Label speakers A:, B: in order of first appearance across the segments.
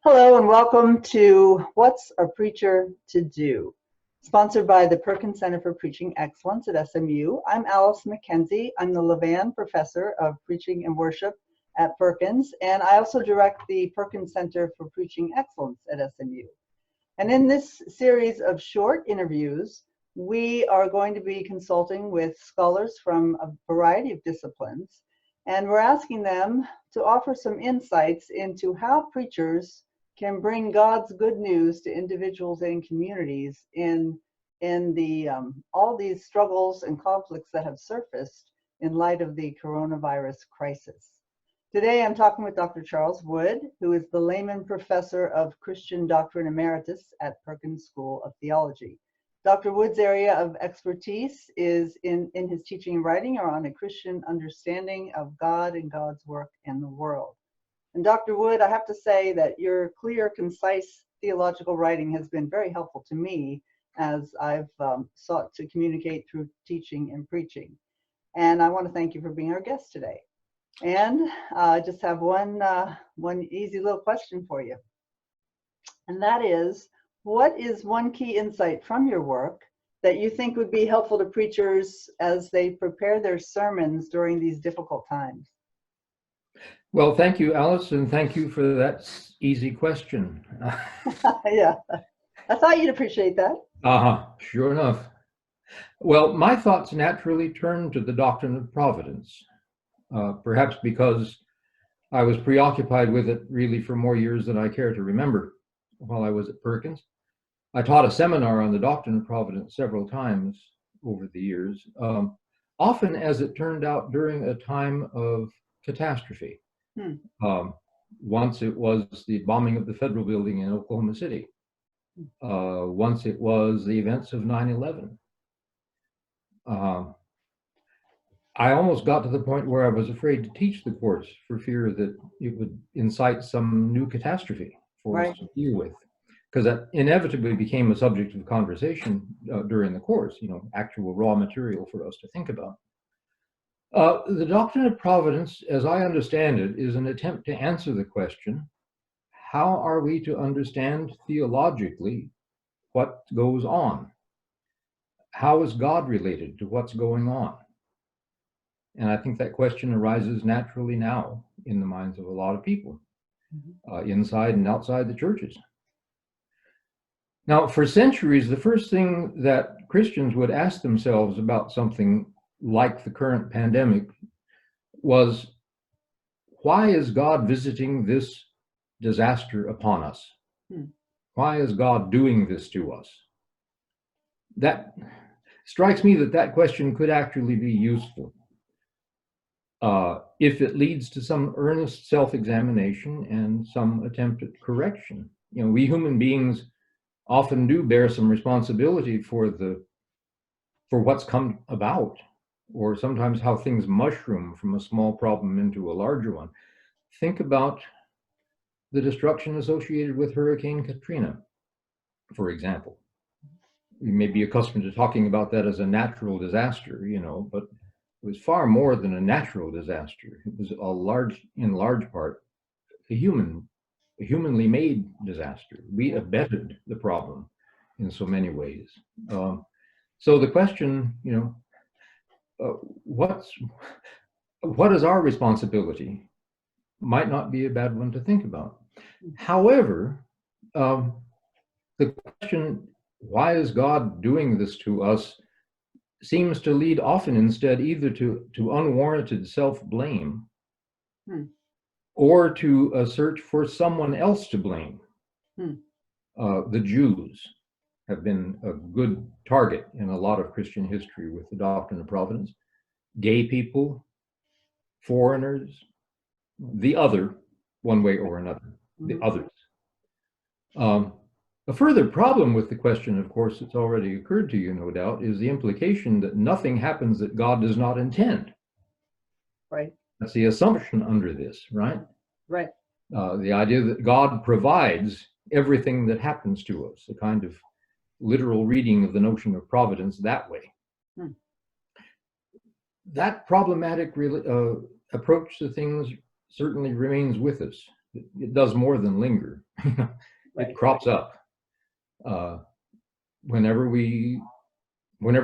A: Hello and welcome to What's a Preacher to Do? Sponsored by the Perkins Center for Preaching Excellence at SMU. I'm Alice McKenzie. I'm the Levan Professor of Preaching and Worship at Perkins, and I also direct the Perkins Center for Preaching Excellence at SMU. And in this series of short interviews, we are going to be consulting with scholars from a variety of disciplines, and we're asking them to offer some insights into how preachers can bring God's good news to individuals and communities in the all these struggles and conflicts that have surfaced in light of the coronavirus crisis. Today I'm talking with Dr. Charles Wood, who is the Layman Professor of Christian Doctrine Emeritus at Perkins School of Theology. Dr. Wood's area of expertise is in his teaching and writing are on a Christian understanding of God and God's work in the world. And Dr. Wood, I have to say that your clear, concise theological writing has been very helpful to me as I've sought to communicate through teaching and preaching. And I want to thank you for being our guest today. And I just have one easy little question for you. And that is, what is one key insight from your work that you think would be helpful to preachers as they prepare their sermons during these difficult times?
B: Well, thank you, Alice, and thank you for that easy question.
A: Yeah, I thought you'd appreciate that.
B: Sure enough. Well, my thoughts naturally turn to the doctrine of providence, perhaps because I was preoccupied with it really for more years than I care to remember while I was at Perkins. I taught a seminar on the doctrine of providence several times over the years, often, as it turned out, during a time of catastrophe. Once it was the bombing of the federal building in Oklahoma City. Once it was the events of 9/11. I almost got to the point where I was afraid to teach the course for fear that it would incite some new catastrophe for us to deal with, because that inevitably became a subject of conversation during the course, actual raw material for us to think about. The doctrine of providence, as I understand it, is an attempt to answer the question, how are we to understand theologically what goes on? How is God related to what's going on? And I think that question arises naturally now in the minds of a lot of people, inside and outside the churches. Now, for centuries, the first thing that Christians would ask themselves about something like the current pandemic was, why is God visiting this disaster upon us? Why is God doing this to us? That strikes me that question could actually be useful if it leads to some earnest self-examination and some attempt at correction. We human beings often do bear some responsibility for what's come about, or sometimes how things mushroom from a small problem into a larger one. Think about the destruction associated with Hurricane Katrina, for example. We may be accustomed to talking about that as a natural disaster, but it was far more than a natural disaster. It was in large part, a humanly made disaster. We abetted the problem in so many ways. So the question, what is our responsibility might not be a bad one to think about. However, the question, why is God doing this to us, seems to lead often instead either to unwarranted self-blame or to a search for someone else to blame. The Jews have been a good target in a lot of Christian history with the doctrine of providence. Gay people, foreigners, the other, one way or another, the others. A further problem with the question, of course, it's already occurred to you, no doubt, is the implication that nothing happens that God does not intend.
A: Right.
B: That's the assumption under this, right?
A: Right.
B: The idea that God provides everything that happens to us, a kind of literal reading of the notion of providence that way. That problematic approach to things certainly remains with us it does more than linger. It crops up whenever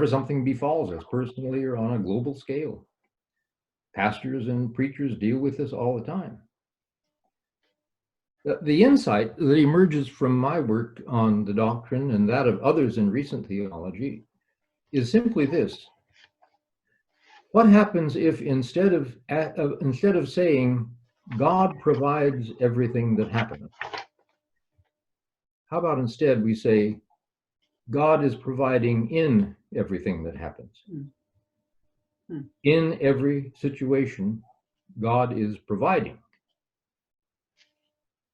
B: something befalls us personally or on a global scale. Pastors and preachers deal with this all the time. The insight that emerges from my work on the doctrine and that of others in recent theology is simply this. What happens if instead of saying God provides everything that happens, how about instead we say God is providing in everything that happens? In every situation, God is providing.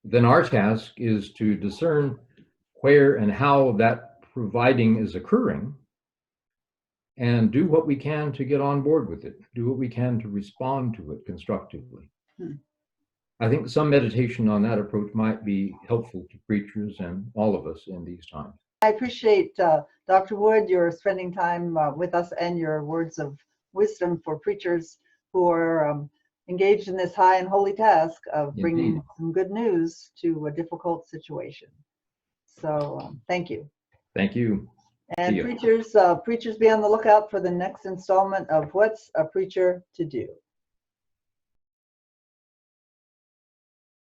B: Then our task is to discern where and how that providing is occurring and do what we can to get on board with it, do what we can to respond to it constructively. I think some meditation on that approach might be helpful to preachers and all of us in these times.
A: I appreciate, Dr. Wood, your spending time with us and your words of wisdom for preachers who are engaged in this high and holy task of bringing
B: Indeed.
A: some good news to a difficult situation. So thank you.
B: Thank you.
A: And preachers be on the lookout for the next installment of What's a Preacher to Do?